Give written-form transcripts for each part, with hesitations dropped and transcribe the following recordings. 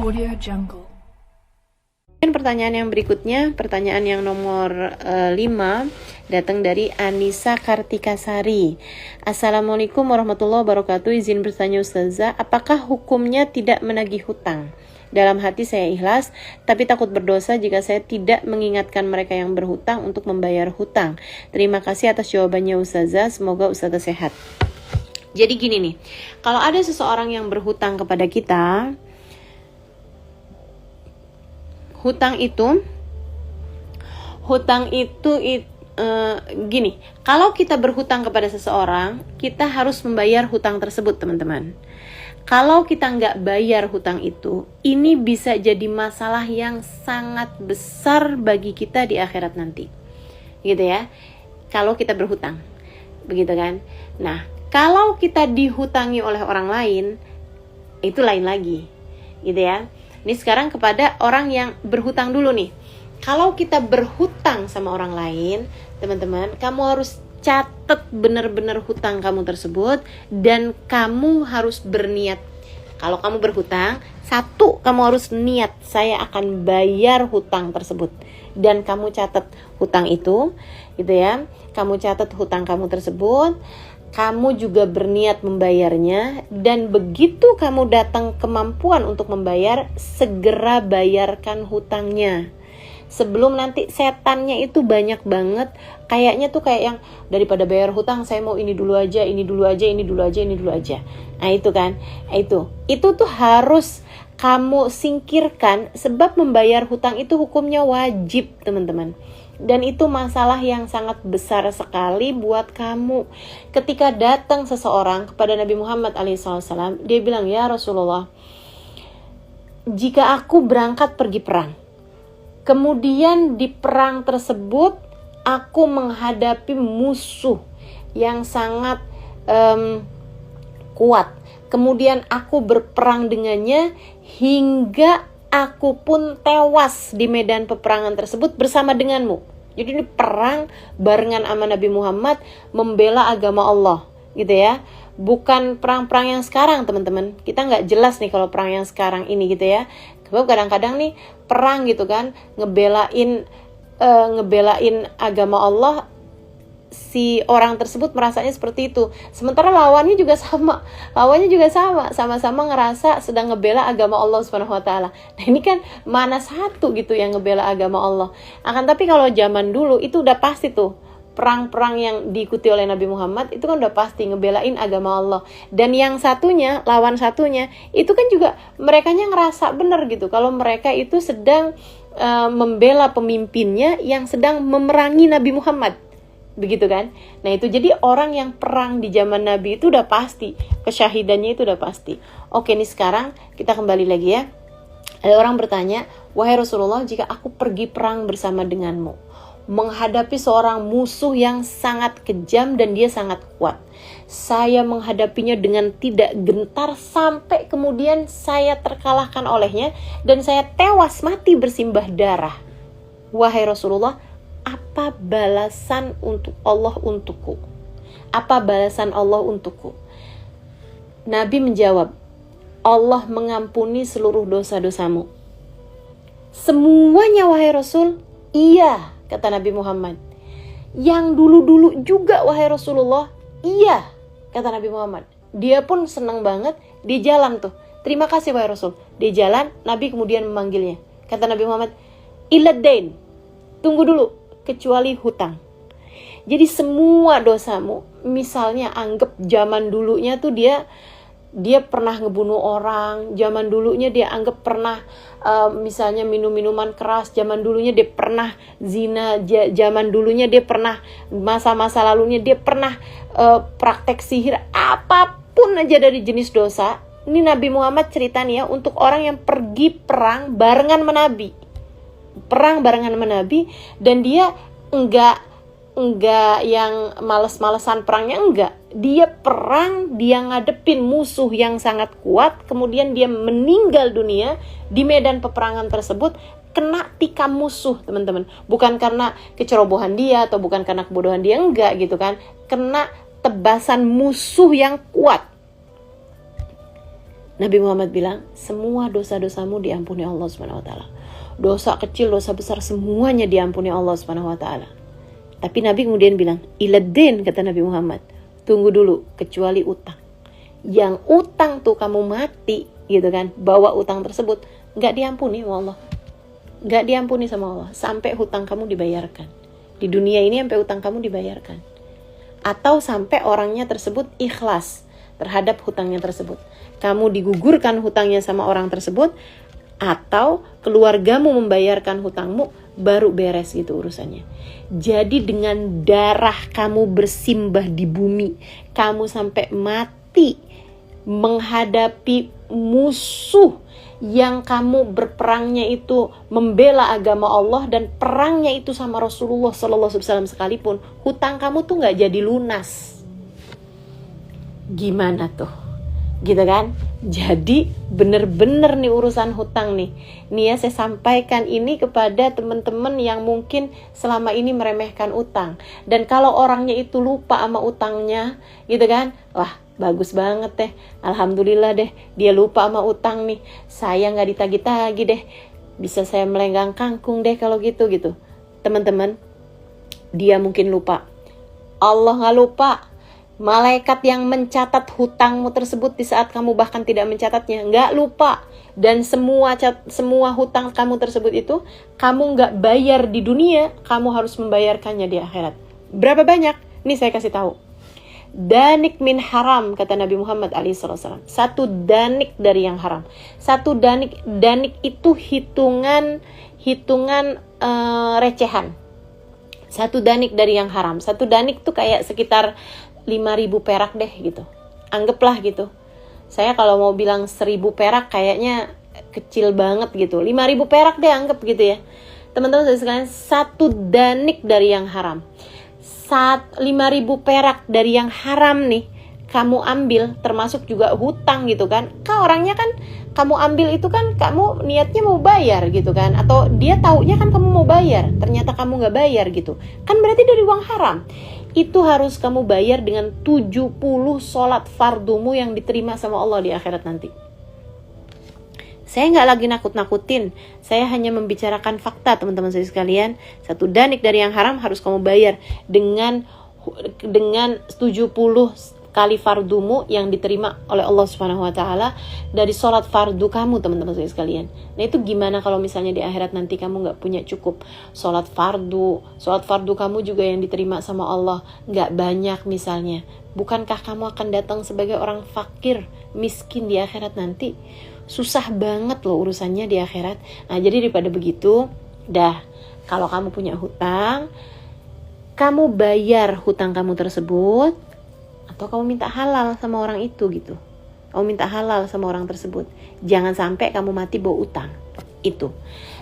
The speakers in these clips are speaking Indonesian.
Audio Jungle. Pertanyaan yang berikutnya, pertanyaan yang nomor 5, datang dari Anissa Kartikasari. Assalamualaikum warahmatullahi wabarakatuh. Izin bertanya Ustazah, apakah hukumnya tidak menagih hutang? Dalam hati saya ikhlas, tapi takut berdosa jika saya tidak mengingatkan mereka yang berhutang untuk membayar hutang. Terima kasih atas jawabannya Ustazah, semoga Ustazah sehat. Jadi gini nih, kalau ada seseorang yang berhutang kepada kita, hutang itu gini, kalau kita berhutang kepada seseorang, kita harus membayar hutang tersebut, teman-teman. Kalau kita nggak bayar hutang itu, ini bisa jadi masalah yang sangat besar bagi kita di akhirat nanti, gitu ya. Kalau kita berhutang, begitu kan? Nah, kalau kita dihutangi oleh orang lain, itu lain lagi, gitu ya. Ini sekarang kepada orang yang berhutang dulu nih. Kalau kita berhutang sama orang lain, teman-teman, kamu harus catat benar-benar hutang kamu tersebut. Dan kamu harus berniat. Kalau kamu berhutang, satu, kamu harus niat, saya akan bayar hutang tersebut. Dan kamu catat hutang itu, gitu ya. Kamu catat hutang kamu tersebut. Kamu juga berniat membayarnya, dan begitu kamu datang kemampuan untuk membayar, segera bayarkan hutangnya. Sebelum nanti setannya itu banyak banget, kayaknya tuh kayak yang daripada bayar hutang, saya mau ini dulu aja. Nah itu kan, itu tuh harus kamu singkirkan, sebab membayar hutang itu hukumnya wajib, teman-teman. Dan itu masalah yang sangat besar sekali buat kamu. Ketika datang seseorang kepada Nabi Muhammad SAW, dia bilang, ya Rasulullah, jika aku berangkat pergi perang, kemudian di perang tersebut aku menghadapi musuh yang sangat kuat, kemudian aku berperang dengannya hingga aku pun tewas di medan peperangan tersebut bersama denganmu. Jadi ini perang barengan sama Nabi Muhammad membela agama Allah, gitu ya. Bukan perang-perang yang sekarang, teman-teman. Kita nggak jelas nih kalau perang yang sekarang ini, gitu ya. Sebab kadang-kadang nih perang gitu kan, ngebelain agama Allah, si orang tersebut merasanya seperti itu. Sementara lawannya juga sama-sama ngerasa sedang ngebela agama Allah Subhanahu wa taala. Nah, ini kan mana satu gitu yang ngebela agama Allah. Akan tapi kalau zaman dulu itu udah pasti tuh, perang-perang yang diikuti oleh Nabi Muhammad itu kan udah pasti ngebelain agama Allah. Dan yang satunya, lawan satunya, itu kan juga merekanya ngerasa benar gitu kalau mereka itu sedang membela pemimpinnya yang sedang memerangi Nabi Muhammad. Begitu kan? Nah itu jadi orang yang perang di zaman Nabi itu udah pasti, kesyahidannya itu udah pasti. Oke, nih sekarang kita kembali lagi ya. Ada orang bertanya, wahai Rasulullah, jika aku pergi perang bersama denganmu, menghadapi seorang musuh yang sangat kejam dan dia sangat kuat, saya menghadapinya dengan tidak gentar sampai kemudian saya terkalahkan olehnya dan saya tewas mati bersimbah darah. Wahai Rasulullah, apa balasan untuk Allah untukku? Apa balasan Allah untukku? Nabi menjawab, Allah mengampuni seluruh dosa-dosamu. Semuanya wahai Rasul? Iya, kata Nabi Muhammad. Yang dulu-dulu juga wahai Rasulullah? Iya, kata Nabi Muhammad. Dia pun senang banget, di jalan tuh. Terima kasih wahai Rasul. Di jalan, Nabi kemudian memanggilnya. Kata Nabi Muhammad, iladain, tunggu dulu, kecuali hutang. Jadi semua dosamu, misalnya anggap zaman dulunya tuh dia pernah ngebunuh orang, zaman dulunya dia anggap pernah misalnya minum minuman keras, zaman dulunya dia pernah zina, zaman dulunya dia pernah masa-masa lalunya dia pernah praktek sihir, apapun aja dari jenis dosa. Ini Nabi Muhammad cerita nih ya, untuk orang yang pergi perang barengan menabi. Perang barengan menabi, dan dia enggak yang males-malesan perangnya, enggak. Dia perang, dia ngadepin musuh yang sangat kuat, kemudian dia meninggal dunia di medan peperangan tersebut kena tikam musuh, teman-teman. Bukan karena kecerobohan dia atau bukan karena kebodohan dia, enggak gitu kan. Kena tebasan musuh yang kuat. Nabi Muhammad bilang, semua dosa-dosamu diampuni Allah Subhanahu wa taala. Dosa kecil, dosa besar semuanya diampuni Allah Subhanahu wa taala. Tapi Nabi kemudian bilang, iladdin, kata Nabi Muhammad, tunggu dulu, kecuali utang. Yang utang tuh kamu mati, gitu kan, bawa utang tersebut, nggak diampuni sama Allah. Nggak diampuni sama Allah, sampai hutang kamu dibayarkan. Di dunia ini sampai hutang kamu dibayarkan. Atau sampai orangnya tersebut ikhlas terhadap hutangnya tersebut. Kamu digugurkan hutangnya sama orang tersebut, atau keluargamu membayarkan hutangmu, baru beres gitu urusannya. Jadi dengan darah kamu bersimbah di bumi, kamu sampai mati menghadapi musuh yang kamu berperangnya itu membela agama Allah, dan perangnya itu sama Rasulullah SAW sekalipun, hutang kamu tuh gak jadi lunas. Gimana tuh? Gitu kan? Jadi bener-bener nih urusan hutang nih. Nih ya, saya sampaikan ini kepada teman-teman yang mungkin selama ini meremehkan utang. Dan kalau orangnya itu lupa sama utangnya, gitu kan? Wah, bagus banget deh. Alhamdulillah deh, dia lupa sama utang nih. Saya gak ditagih-tagih deh. Bisa saya melenggang kangkung deh kalau gitu. Teman-teman, dia mungkin lupa. Allah gak lupa. Malaikat yang mencatat hutangmu tersebut di saat kamu bahkan tidak mencatatnya, nggak lupa. Dan semua hutang kamu tersebut itu, kamu nggak bayar di dunia, kamu harus membayarkannya di akhirat. Berapa banyak? Ini saya kasih tahu. Danik min haram, kata Nabi Muhammad SAW. 1 danik dari yang haram. 1 danik itu hitungan recehan. 1 danik dari yang haram. 1 danik tuh kayak sekitar 5.000 perak deh gitu. Anggaplah gitu. Saya kalau mau bilang 1.000 perak kayaknya kecil banget gitu. 5.000 perak deh anggap gitu ya. Teman-teman sekalian, 1 danik dari yang haram. 5.000 perak dari yang haram nih kamu ambil, termasuk juga hutang gitu kan. Orangnya kan kamu ambil itu kan kamu niatnya mau bayar gitu kan, atau dia taunya kan kamu mau bayar, ternyata kamu nggak bayar gitu kan, berarti dari uang haram. Itu harus kamu bayar dengan 70 sholat fardumu yang diterima sama Allah di akhirat nanti. Saya nggak lagi nakut-nakutin, saya hanya membicarakan fakta teman-teman saya sekalian. 1 danik dari yang haram harus kamu bayar dengan 70 kali fardumu yang diterima oleh Allah Subhanahu wa taala dari sholat fardu kamu, teman-teman saya sekalian. Nah, itu gimana kalau misalnya di akhirat nanti kamu nggak punya cukup sholat fardu kamu juga yang diterima sama Allah nggak banyak misalnya. Bukankah kamu akan datang sebagai orang fakir, miskin di akhirat nanti? Susah banget loh urusannya di akhirat. Nah, jadi daripada begitu, kalau kamu punya hutang, kamu bayar hutang kamu tersebut, atau kamu minta halal sama orang itu gitu. Kamu minta halal sama orang tersebut. Jangan sampai kamu mati bawa utang. Itu.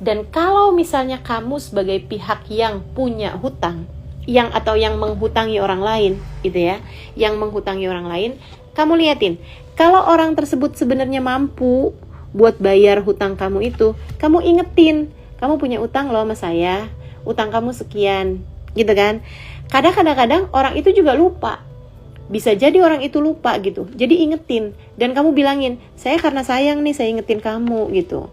Dan kalau misalnya kamu sebagai pihak yang punya hutang, yang menghutangi orang lain, gitu ya, yang menghutangi orang lain, kamu liatin, kalau orang tersebut sebenarnya mampu buat bayar hutang kamu itu, kamu ingetin, kamu punya utang loh sama saya, utang kamu sekian, gitu kan. Kadang-kadang orang itu juga lupa. Bisa jadi orang itu lupa gitu. Jadi ingetin. Dan kamu bilangin, saya karena sayang nih, saya ingetin kamu gitu.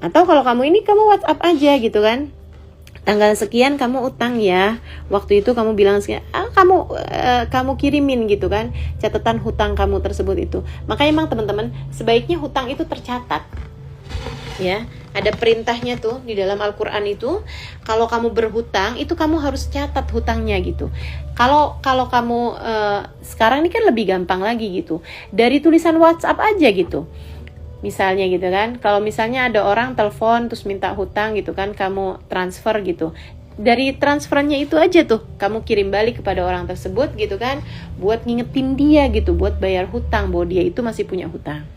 Atau kalau kamu WhatsApp aja gitu kan. Tanggal sekian kamu utang ya. Waktu itu kamu bilang sekian. Kamu kirimin gitu kan. Catatan hutang kamu tersebut itu. Makanya emang teman-teman, sebaiknya hutang itu tercatat. Ya, ada perintahnya tuh di dalam Al-Quran itu, kalau kamu berhutang itu kamu harus catat hutangnya gitu. Kalau kamu sekarang ini kan lebih gampang lagi gitu, dari tulisan WhatsApp aja gitu. Misalnya gitu kan, kalau misalnya ada orang telepon terus minta hutang gitu kan, kamu transfer gitu. Dari transfernya itu aja tuh kamu kirim balik kepada orang tersebut gitu kan, buat ngingetin dia gitu, buat bayar hutang bahwa dia itu masih punya hutang.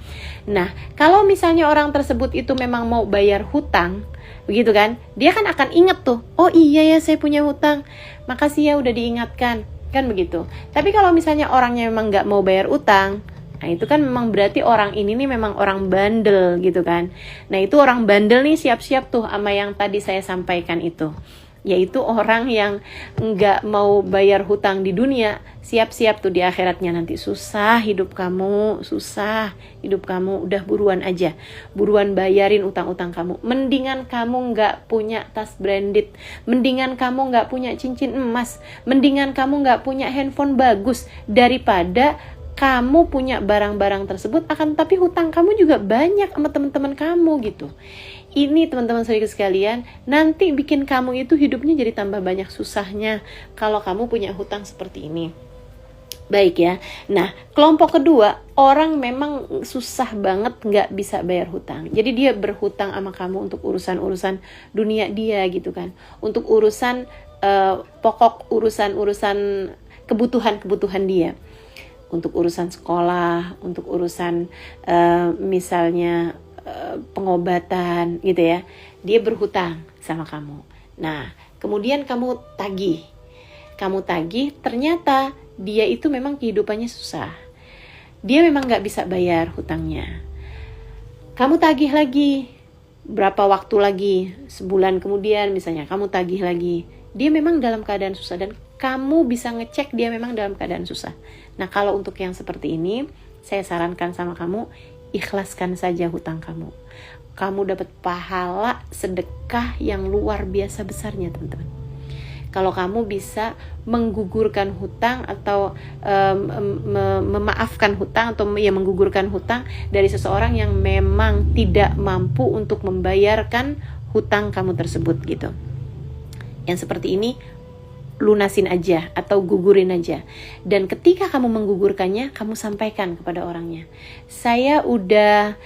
Nah, kalau misalnya orang tersebut itu memang mau bayar hutang, begitu kan, dia kan akan inget tuh, oh iya ya saya punya hutang, makasih ya udah diingatkan, kan begitu. Tapi kalau misalnya orangnya memang nggak mau bayar hutang, nah itu kan memang berarti orang ini nih memang orang bandel gitu kan. Nah itu orang bandel nih siap-siap tuh sama yang tadi saya sampaikan itu. yaitu orang yang nggak mau bayar hutang di dunia, siap-siap tuh di akhiratnya nanti susah hidup kamu, udah buruan aja, buruan bayarin utang-utang kamu. Mendingan kamu nggak punya tas branded, mendingan kamu nggak punya cincin emas, mendingan kamu nggak punya handphone bagus, daripada kamu punya barang-barang tersebut akan tapi hutang kamu juga banyak sama teman-teman kamu gitu. Ini teman-teman saudara sekalian, nanti bikin kamu itu hidupnya jadi tambah banyak susahnya kalau kamu punya hutang seperti ini. Baik ya. Nah, kelompok kedua, orang memang susah banget nggak bisa bayar hutang. Jadi dia berhutang sama kamu untuk urusan-urusan dunia dia gitu kan. Untuk urusan pokok, urusan kebutuhan dia. Untuk urusan sekolah, untuk urusan misalnya pengobatan gitu ya, dia berhutang sama kamu. Nah, kemudian kamu tagih, ternyata dia itu memang kehidupannya susah, dia memang gak bisa bayar hutangnya. Kamu tagih lagi, berapa waktu lagi, sebulan kemudian misalnya kamu tagih lagi, dia memang dalam keadaan susah dan kamu bisa ngecek dia memang dalam keadaan susah. Nah, kalau untuk yang seperti ini, saya sarankan sama kamu, ikhlaskan saja hutang kamu. Kamu dapat pahala sedekah yang luar biasa besarnya, teman-teman. Kalau kamu bisa menggugurkan hutang atau memaafkan hutang atau menggugurkan hutang dari seseorang yang memang tidak mampu untuk membayarkan hutang kamu tersebut gitu. Yang seperti ini lunasin aja atau gugurin aja. Dan ketika kamu menggugurkannya, kamu sampaikan kepada orangnya, saya udah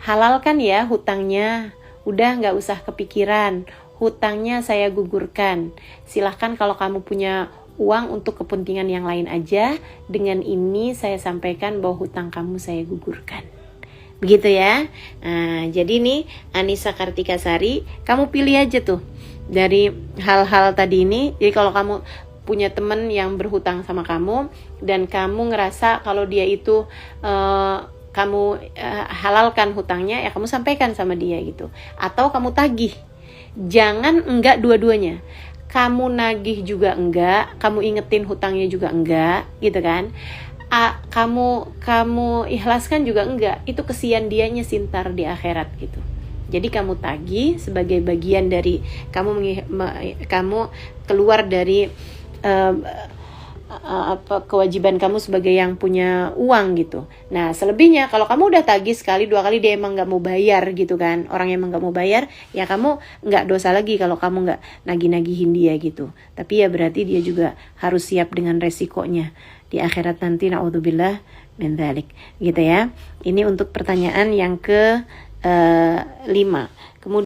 halalkan ya hutangnya, udah gak usah kepikiran, hutangnya saya gugurkan. Silahkan kalau kamu punya uang untuk kepentingan yang lain aja, dengan ini saya sampaikan bahwa hutang kamu saya gugurkan. Begitu ya. Nah, jadi nih Anissa Kartikasari, kamu pilih aja tuh dari hal-hal tadi ini. Jadi kalau kamu punya teman yang berhutang sama kamu dan kamu ngerasa kalau dia itu kamu halalkan hutangnya, ya kamu sampaikan sama dia gitu. Atau kamu tagih. Jangan enggak dua-duanya. Kamu nagih juga enggak, kamu ingetin hutangnya juga enggak, gitu kan? Kamu ikhlaskan juga enggak. Itu kesian dianya sintar di akhirat gitu. Jadi kamu tagih sebagai bagian dari kamu keluar dari kewajiban kamu sebagai yang punya uang gitu. Nah, selebihnya kalau kamu udah tagih sekali, 2 kali dia emang nggak mau bayar gitu kan, orang emang nggak mau bayar, ya kamu nggak dosa lagi kalau kamu nggak nagih-nagihin dia gitu. Tapi ya berarti dia juga harus siap dengan resikonya di akhirat nanti, naudzubillah min dzalik gitu ya. Ini untuk pertanyaan yang ke 5. Kemudian